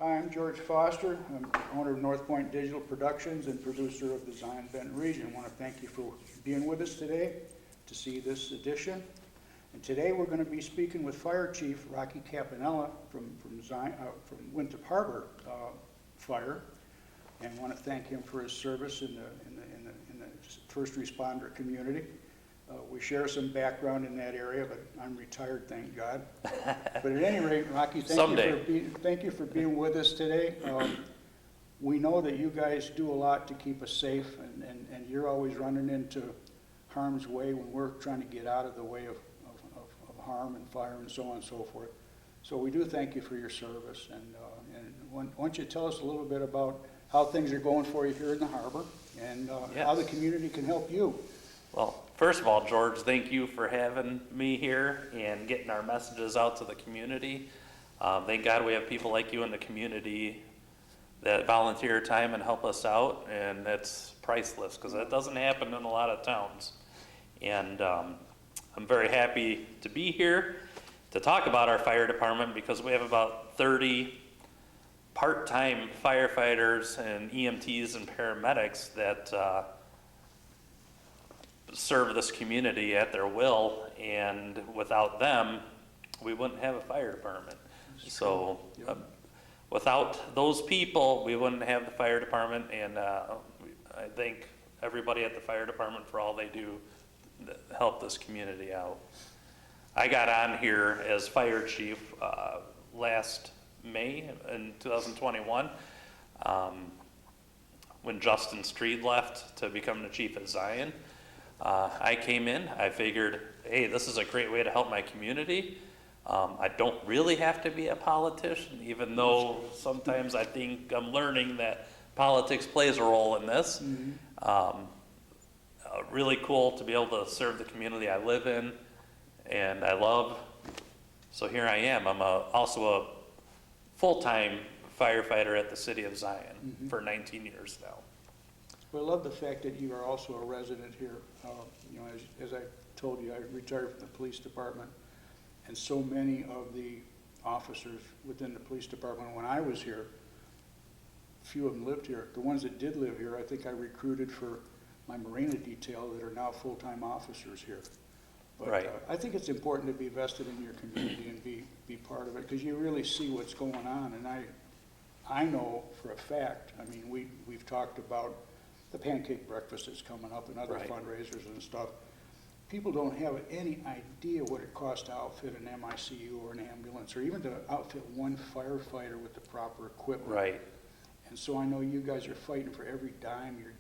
Hi, I'm George Foster. I'm owner of North Point Digital Productions and producer of the Zion Benton region. I want to thank you for being with us today to see this edition. And today we're going to be speaking with Fire Chief Rocky Campanella from Winthrop Harbor Fire, and want to thank him for his service in the first responder community. We share some background in that area, but I'm retired, thank God. But at any rate, Rocky, thank you for being with us today. We know that you guys do a lot to keep us safe, and you're always running into harm's way when we're trying to get out of the way of harm and fire and so on and so forth. So we do thank you for your service, and why don't you tell us a little bit about how things are going for you here in the harbor, and Yes. how the community can help you. Well, first of all, George, thank you for having me here and getting our messages out to the community. Thank God we have people like you in the community that volunteer time and help us out, and that's priceless because that doesn't happen in a lot of towns. And I'm very happy to be here to talk about our fire department because we have about 30 part-time firefighters and EMTs and paramedics that serve this community at their will, and without them, we wouldn't have a fire department. So without those people, we wouldn't have the fire department, and I thank everybody at the fire department for all they do to help this community out. I got on here as fire chief last May in 2021 when Justin Street left to become the chief at Zion. I came in, I figured, hey, this is a great way to help my community. I don't really have to be a politician, even though sometimes I think I'm learning that politics plays a role in this. Really cool to be able to serve the community I live in and I love. So here I am. I'm also a full-time firefighter at the city of Zion for 19 years now. Well, I love the fact that you are also a resident here. You know, as I told you, I retired from the police department, and so many of the officers within the police department, when I was here, few of them lived here. The ones that did live here, I think I recruited for my marina detail that are now full-time officers here. But Right. I think it's important to be vested in your community and be part of it, because you really see what's going on. And I know for a fact, I mean, we've talked about the pancake breakfast that's coming up and other Right. fundraisers and stuff. People don't have any idea what it costs to outfit an MICU or an ambulance, or even to outfit one firefighter with the proper equipment. Right. And so I know you guys are fighting for every dime you're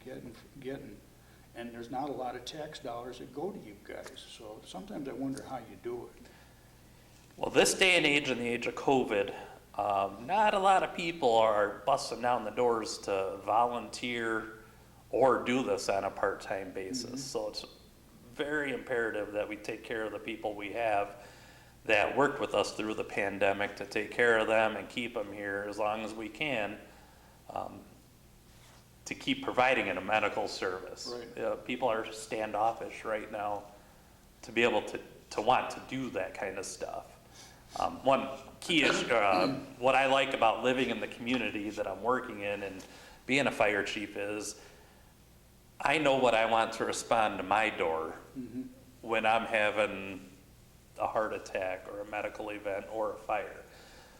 getting, and there's not a lot of tax dollars that go to you guys. So sometimes I wonder how you do it. Well, this day and age, in the age of COVID, not a lot of people are busting down the doors to volunteer or do this on a part-time basis. So it's very imperative that we take care of the people we have that worked with us through the pandemic, to take care of them and keep them here as long as we can, to keep providing a medical service. Right. People are standoffish right now to be able to want to do that kind of stuff. One key issue, what I like about living in the community that I'm working in and being a fire chief is I know what I want to respond to my door when I'm having a heart attack or a medical event or a fire.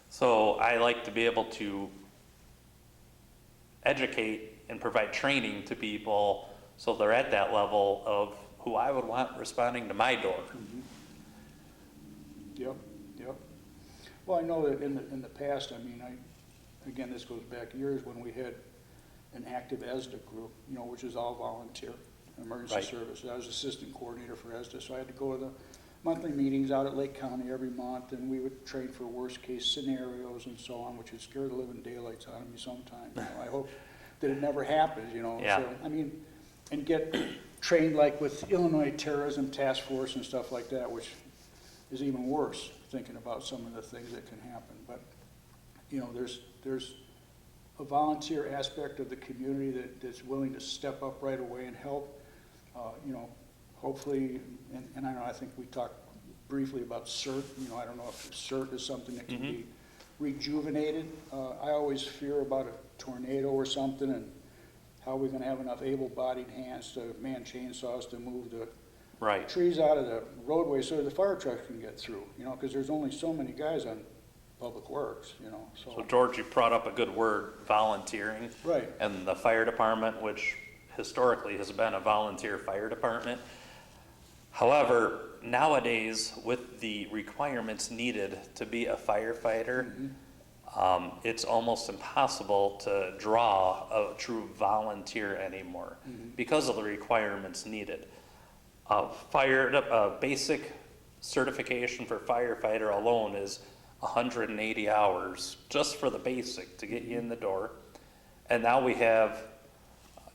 So I like to be able to educate and provide training to people so they're at that level of who I would want responding to my door. Yep. Well, I know that in the past, I mean, again, this goes back years when we had an active ESDA group, you know, which is all volunteer, emergency Right. services. I was assistant coordinator for ESDA, so I had to go to the monthly meetings out at Lake County every month, and we would train for worst case scenarios and so on, which would scare the living daylights out of me sometimes. You know, I hope that it never happens, you know. Yeah. So, I mean, and get trained like with Illinois Terrorism Task Force and stuff like that, which is even worse, thinking about some of the things that can happen. But, you know, there's a volunteer aspect of the community that's willing to step up right away and help. You know, hopefully, and I know, I think we talked briefly about CERT. You know, I don't know if CERT is something that can be rejuvenated. I always fear about a tornado or something and how we're gonna have enough able-bodied hands to man chainsaws to move the Right. trees out of the roadway so the fire trucks can get through, you know, because there's only so many guys on Public Works, you know, So George, you brought up a good word, volunteering. Right. And the fire department, which historically has been a volunteer fire department. However, nowadays, with the requirements needed to be a firefighter, it's almost impossible to draw a true volunteer anymore because of the requirements needed. A basic certification for firefighter alone is 180 hours just for the basic to get you in the door. And now we have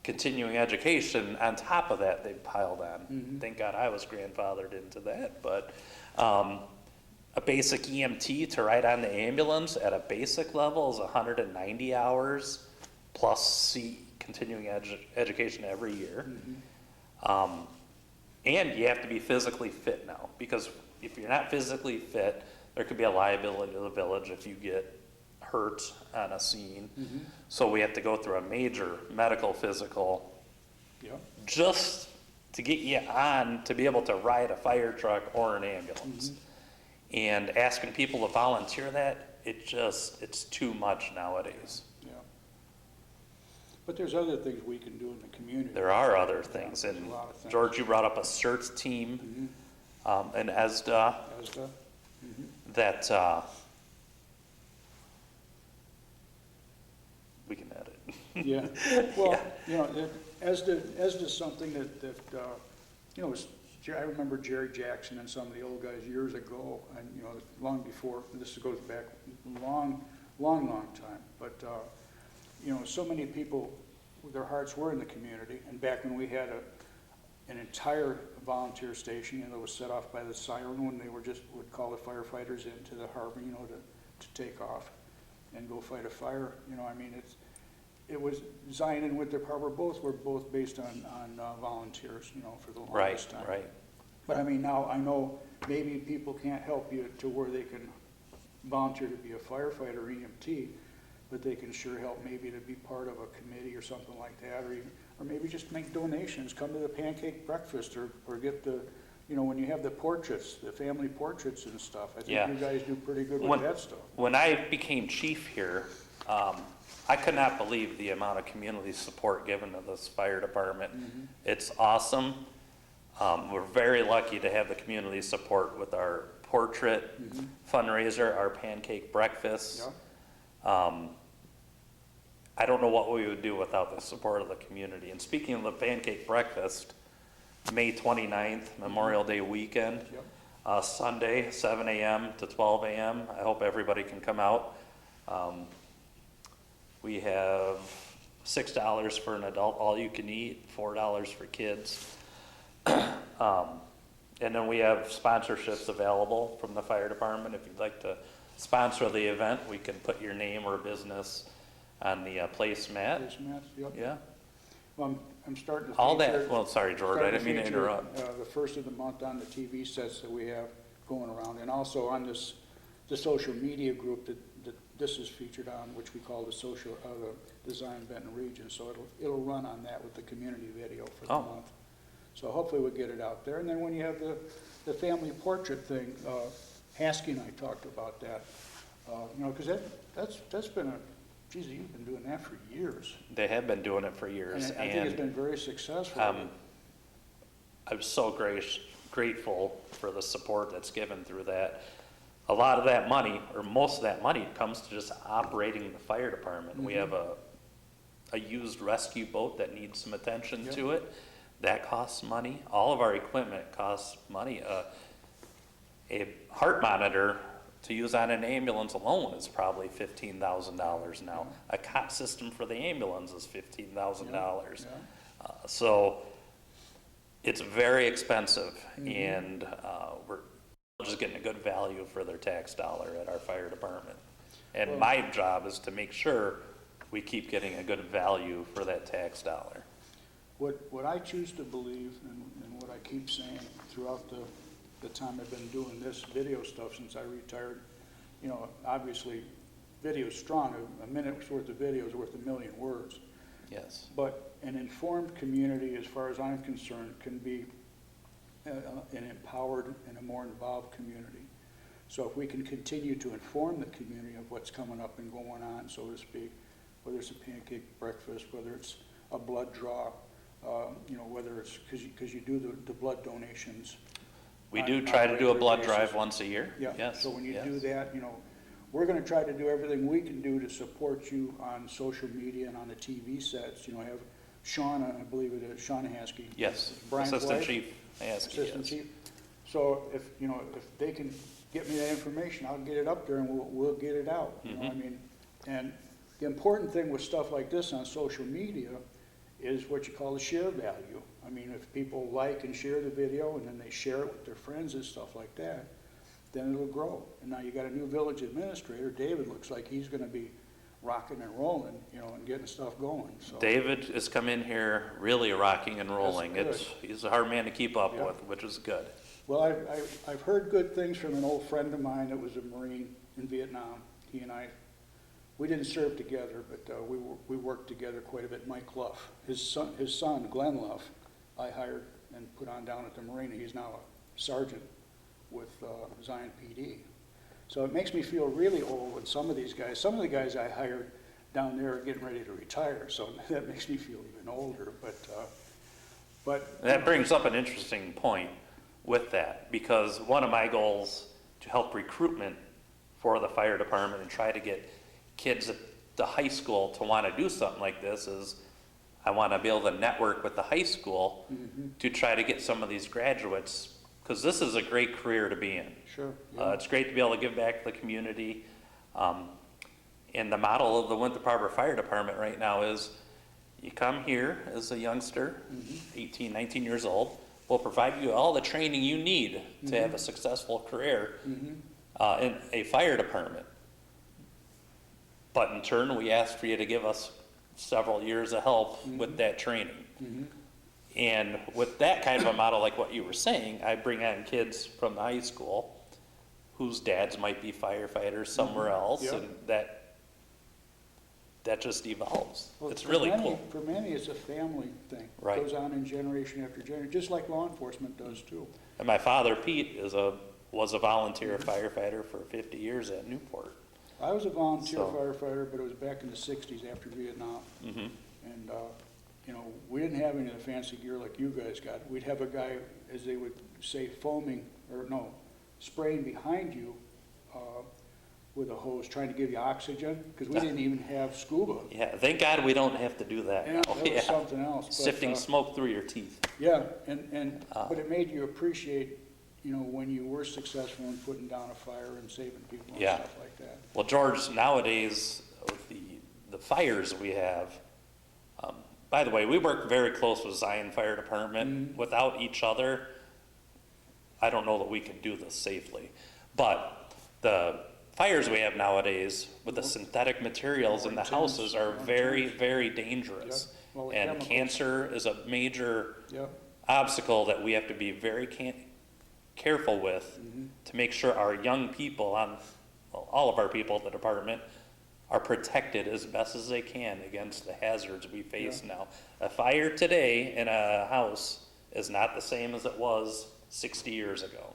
continuing education on top of that they've piled on. Thank God I was grandfathered into that, but a basic EMT to ride on the ambulance at a basic level is 190 hours plus continuing education every year. And you have to be physically fit now, because if you're not physically fit, there could be a liability to the village if you get hurt on a scene. So we have to go through a major medical physical just to get you on to be able to ride a fire truck or an ambulance. And asking people to volunteer that, it's too much nowadays. Yeah. But there's other things we can do in the community. There are other things, There's and a lot of things. George, you brought up a CERTS team, and ESDA, that, we can add it. Yeah, well, you know, as does something that you know, I remember Jerry Jackson and some of the old guys years ago, and, you know, long before, this goes back long time, but, you know, so many people, their hearts were in the community, and back when we had an entire volunteer station, you know, that was set off by the siren when they would call the firefighters into the harbor, you know, to take off and go fight a fire, you know, I mean, it was Zion and Winthrop Harbor were both based on volunteers, you know, for the longest time. Right. But I mean, now I know maybe people can't help you to where they can volunteer to be a firefighter or EMT, but they can sure help maybe to be part of a committee or something like that, or maybe just make donations, come to the pancake breakfast, or get the, you know, when you have the portraits, the family portraits and stuff. I think you guys do pretty good with that stuff. When I became chief here, I could not believe the amount of community support given to this fire department. It's awesome. We're very lucky to have the community support with our portrait fundraiser, our pancake breakfast. I don't know what we would do without the support of the community. And speaking of the pancake breakfast, May 29th, Memorial Day weekend, Sunday, 7 a.m. to 12 a.m. I hope everybody can come out. We have $6 for an adult, all you can eat, $4 for kids. And then we have sponsorships available from the fire department. If you'd like to sponsor the event, we can put your name or business on the placemat. Placemat, yep. Yeah. Well, I'm starting to All feature- that, well, sorry, George, I didn't mean to feature, interrupt. the first of the month on the TV sets that we have going around, and also on the social media group that this is featured on, which we call the Zion Benton region. So it'll run on that with the community video for the month. So hopefully we'll get it out there. And then when you have the family portrait thing, Haskey and I talked about that. You know, because that's been geez, you've been doing that for years. They have been doing it for years. And I think it's been very successful. I'm so grateful for the support that's given through that. A lot of that money, or most of that money, comes to just operating the fire department. We have a used rescue boat that needs some attention to it. That costs money. All of our equipment costs money. A heart monitor to use on an ambulance alone is probably $15,000 now. A cot system for the ambulance is $15,000. So it's very expensive, and we're just getting a good value for their tax dollar at our fire department. And my job is to make sure we keep getting a good value for that tax dollar. What I choose to believe, and what I keep saying throughout the time I've been doing this video stuff since I retired, you know, obviously video is strong. A minute's worth of video is worth a million words. Yes. But an informed community, as far as I'm concerned, can be an empowered and a more involved community. So if we can continue to inform the community of what's coming up and going on, so to speak, whether it's a pancake breakfast, whether it's a blood draw, whether it's because you do the blood donations. We do try to do a blood drive once a year. Yeah. Yes. So when you do that, we're going to try to do everything we can do to support you on social media and on the TV sets. I have Shauna, I believe it is, Shauna Haskey. Yes. Brian's Assistant wife. Chief Haskey. Assistant Yes. Chief. So if they can get me that information, I'll get it up there and we'll get it out. And the important thing with stuff like this on social media is what you call the share value. If people like and share the video and then they share it with their friends and stuff like that, then it'll grow. And now you got a new village administrator. David looks like he's going to be rocking and rolling, and getting stuff going. So David has come in here really rocking and rolling. That's good. He's a hard man to keep up Yeah. with, which is good. Well, I've heard good things from an old friend of mine that was a Marine in Vietnam. He and I, we didn't serve together, but we worked together quite a bit. Mike Luff, his son Glenn Luff, I hired and put on down at the Marina. He's now a sergeant with Zion PD. So it makes me feel really old when some of the guys I hired down there are getting ready to retire. So that makes me feel even older. But That brings up an interesting point with that, because one of my goals to help recruitment for the fire department and try to get kids at the high school to want to do something like this is I want to be able to network with the high school to try to get some of these graduates, because this is a great career to be in. Sure. Yeah. It's great to be able to give back to the community. And the model of the Winthrop Harbor Fire Department right now is you come here as a youngster, 18, 19 years old. We'll provide you all the training you need to have a successful career in a fire department. But in turn, we ask for you to give us several years of help with that training. And with that kind of a model, like what you were saying, I bring on kids from the high school whose dads might be firefighters somewhere else, Yep. and that just evolves. Well, It's for really many, cool. For many, it's a family thing. Right. It goes on in generation after generation, just like law enforcement does too. And my father, Pete, was a volunteer firefighter for 50 years at Newport. I was a volunteer So- firefighter, but it was back in the 60s after Vietnam. Mm-hmm. And, we didn't have any of the fancy gear like you guys got. We'd have a guy, as they would say, spraying behind you with a hose, trying to give you oxygen, because we didn't even have scuba. Yeah, thank God we don't have to do that Yeah, now. that was something else. But, Sifting smoke through your teeth. Yeah, but it made you appreciate, when you were successful in putting down a fire and saving people and Yeah. stuff like that. Well, George, nowadays, with the fires we have, by the way, we work very close with Zion Fire Department. Without each other, I don't know that we can do this safely. But the fires we have nowadays with the synthetic materials in the houses are very, very dangerous. Yeah. Well, the And chemicals. cancer is a major Yeah, obstacle that we have to be very careful with to make sure our young people all of our people at the department are protected as best as they can against the hazards we face now. A fire today in a house is not the same as it was 60 years ago.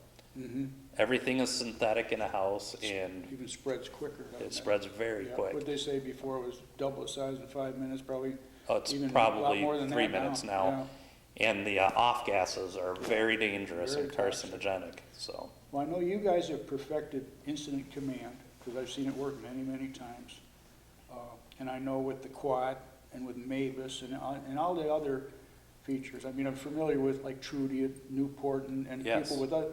Everything is synthetic in a house, and even spreads quicker, doesn't it spreads very Yeah. quick. What'd they say before, it was double the size in 5 minutes, probably? Oh, it's even a lot probably more than 3 that minutes now. now. And the off gases are very dangerous Very and toxic. carcinogenic, so. Well, I know you guys have perfected incident command, because I've seen it work many, many times. And I know with the Quad and with Mavis and all the other features. I'm familiar with like Trudy at Newport and Yes. people with that,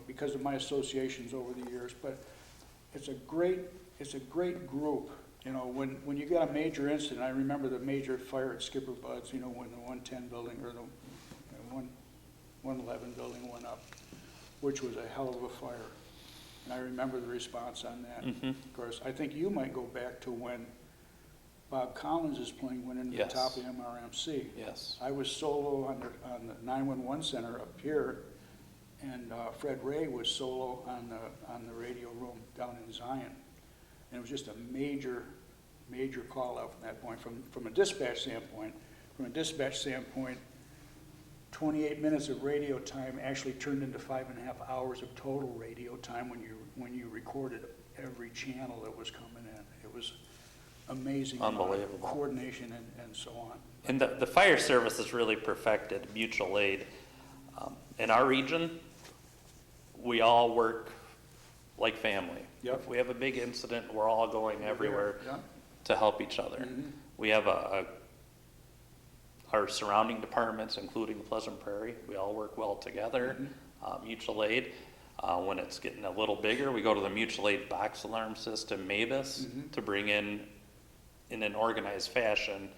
because of my associations over the years. But it's a great group. When you got a major incident, I remember the major fire at Skipper Bud's, when the 110 building or the 111 building went up, which was a hell of a fire. And I remember the response on that. Of course, I think you might go back to when Bob Collins' plane went into Yes. the top of MRMC. Yes. I was solo on the 911 center up here, and Fred Ray was solo on the radio room down in Zion. And it was just a major call out from that point, from a dispatch standpoint. From a dispatch standpoint, 28 minutes of radio time actually turned into 5.5 hours of total radio time when you recorded every channel that was coming in. It was amazing. Unbelievable. Coordination and so on. And the fire service has really perfected mutual aid. In our region, we all work like family. Yep. If we have a big incident, we're all going everywhere Yep. to help each other. Mhm. We have our surrounding departments, including Pleasant Prairie, we all work well together. Mutual aid, when it's getting a little bigger, we go to the mutual aid box alarm system, MABUS, to bring in an organized fashion,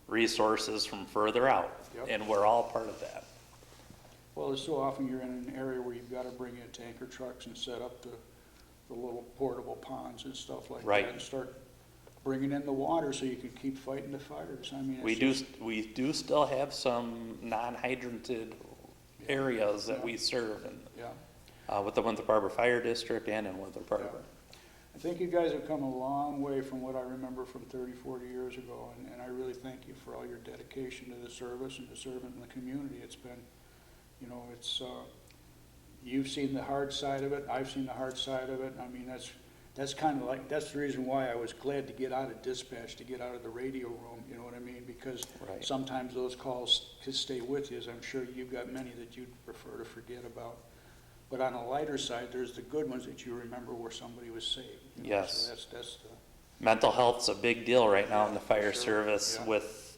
resources from further out. Yep. And we're all part of that. Well, there's so often you're in an area where you've got to bring in tanker trucks and set up the little portable ponds and stuff like Right. that, and start bringing in the water so you can keep fighting the fires. I mean, it's We just- do still have some non-hydranted areas that we serve in, Yeah. with the Winthrop Harbor Fire District and in Winthrop Harbor. I think you guys have come a long way from what I remember from 30, 40 years ago, and I really thank you for all your dedication to the service and to serving the community. It's been, you know, you've seen the hard side of it, I've seen the hard side of it. I mean, that's kind of like, that's the reason why I was glad to get out of dispatch, to get out of the radio room, you know what I mean? Because Right. sometimes those calls could stay with you, as I'm sure you've got many that you'd prefer to forget about. But on a lighter side, there's the good ones that you remember where somebody was saved. You know? Yes. So that's the, Mental health's a big deal right now in the fire Sure. service Yeah. with,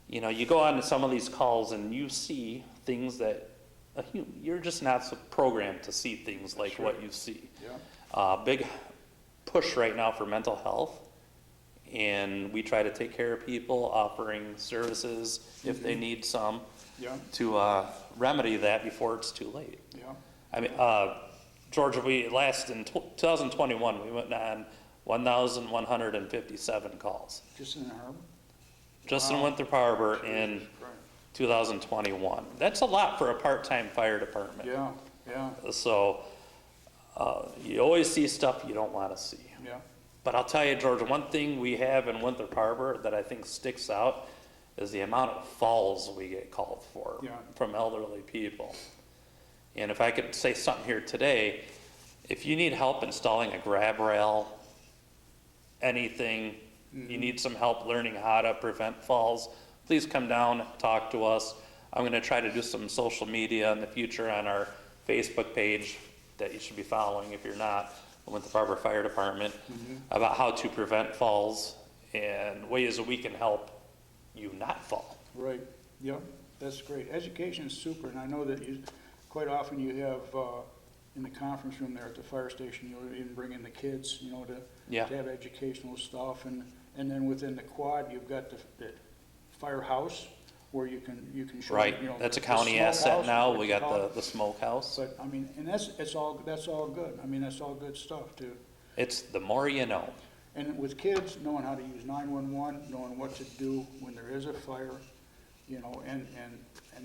you know, you go on to some of these calls and you see things that you're just not so programmed to see things like Sure. what you see. yeah. Big push right now for mental health, and we try to take care of people, offering services if they need some Yeah, to remedy that before it's too late. yeah, I mean, Georgia, in 2021, we went on 1,157 calls. just in the harbor? Just in Wow. Winthrop Harbor in Jesus Christ. 2021. That's a lot for a part-time fire department. Yeah, yeah, So, you always see stuff you don't want to see. yeah, But I'll tell you, Georgia, one thing we have in Winthrop Harbor that I think sticks out is the amount of falls we get called for Yeah. from elderly people. And if I could say something here today, if you need help installing a grab rail, anything, you need some help learning how to prevent falls, please come down, talk to us. I'm going to try to do some social media in the future on our Facebook page that you should be following if you're not, the Winthrop Harbor Fire Department, about how to prevent falls and ways that we can help you not fall. right, yeah, that's great. Education is super, and I know that quite often you have, in the conference room there at the fire station, you'll even bring in the kids, you know, Yeah. to have educational stuff, and then within the quad, you've got the firehouse, where you can show, Right, you know. that's a the county asset smokehouse, now, what we you got call the smokehouse. But, I mean, and that's all good. I mean, that's all good stuff too. It's the more you know. And with kids, knowing how to use 911, knowing what to do when there is a fire, you know, and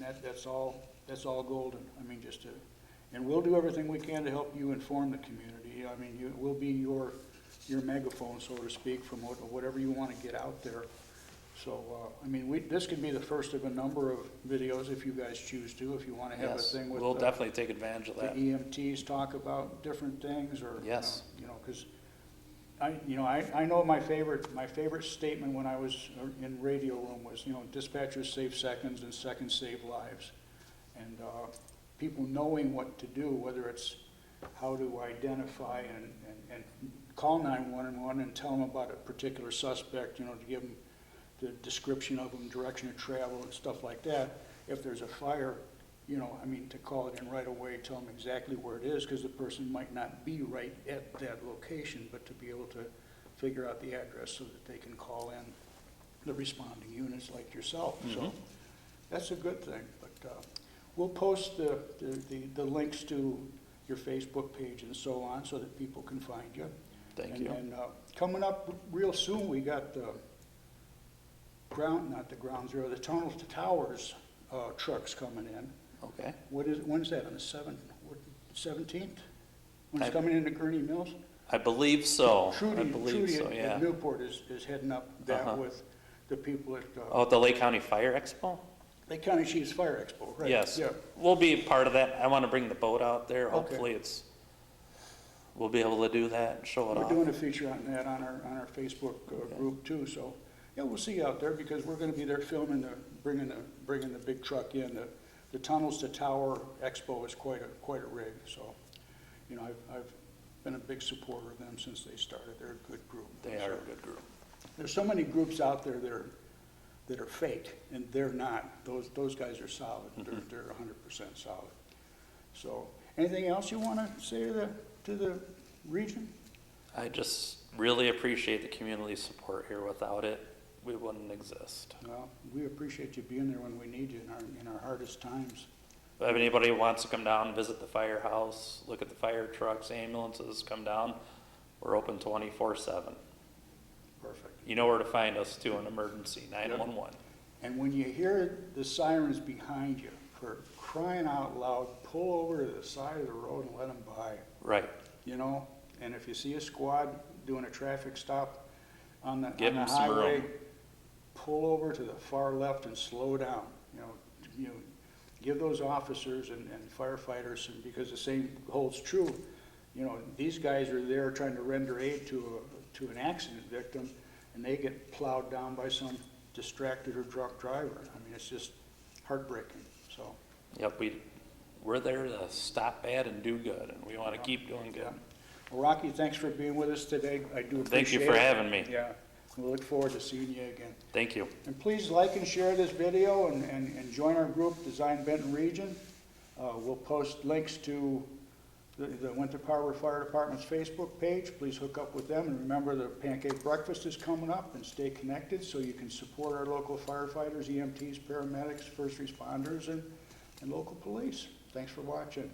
that's all golden. I mean, and we'll do everything we can to help you inform the community. I mean, we'll be your megaphone, so to speak, from whatever you want to get out there. So, I mean, this could be the first of a number of videos if you guys choose to, if you want to have a Yes, thing with we'll definitely take advantage of the that. EMTs talk about different things, or Yes. you know, because I know my favorite statement when I was in radio room was, you know, dispatchers save seconds and seconds save lives, and people knowing what to do, whether it's how to identify and call 911 and tell them about a particular suspect, you know, to give them the description of them, direction of travel, and stuff like that. If there's a fire, you know, I mean, to call it in right away, tell them exactly where it is, because the person might not be right at that location, but to be able to figure out the address so that they can call in the responding units like yourself. So that's a good thing. But we'll post the links to your Facebook page and so on, so that people can find you. Thank you. And coming up real soon, we got the the tunnels to towers trucks coming in. Okay. When's that, on the 17th? When it's I- coming into Gurney Mills? I believe so. I Trudy believe so, at yeah. Newport is heading up that with the people at Oh, the Lake County Fire Expo? Lake County Chiefs Fire Expo, right? Yes. Yeah. We'll be part of that. I want to bring the boat out there. Okay. Hopefully we'll be able to do that and show it We're off. doing a feature on that on our Facebook group too, so, yeah, we'll see you out there because we're gonna be there filming bringing the big truck in. The Tunnels to Tower Expo is quite a rig, so, you know, I've been a big supporter of them since they started. They're a good group. They are a good group. There's so many groups out there that are fake, and they're not. Those guys are solid. They're 100% solid. So, anything else you want to say to the region? I just really appreciate the community support here. Without it, we wouldn't exist. Well, we appreciate you being there when we need you in our hardest times. If anybody who wants to come down, visit the firehouse, look at the fire trucks, ambulances, come down. We're open 24/7. Perfect. You know where to find us too, an emergency, 911. And when you hear the sirens behind you, for crying out loud, pull over to the side of the road and let them by. Right. You know, and if you see a squad doing a traffic stop on the Give 'em some highway, room. pull over to the far left and slow down. You know, give those officers and firefighters, and because the same holds true. You know, these guys are there trying to render aid to an accident victim, and they get plowed down by some distracted or drunk driver. I mean, it's just heartbreaking. So. Yep, we're there to stop bad and do good, and we want to keep doing good. Yeah. Well, Rocky, thanks for being with us today. I do appreciate it. Thank you for having me. Yeah, we look forward to seeing you again. Thank you. And please like and share this video and join our group, Design Benton Region. We'll post links to the Winthrop Harbor Fire Department's Facebook page. Please hook up with them, and remember the pancake breakfast is coming up, and stay connected so you can support our local firefighters, EMTs, paramedics, first responders, and local police. Thanks for watching.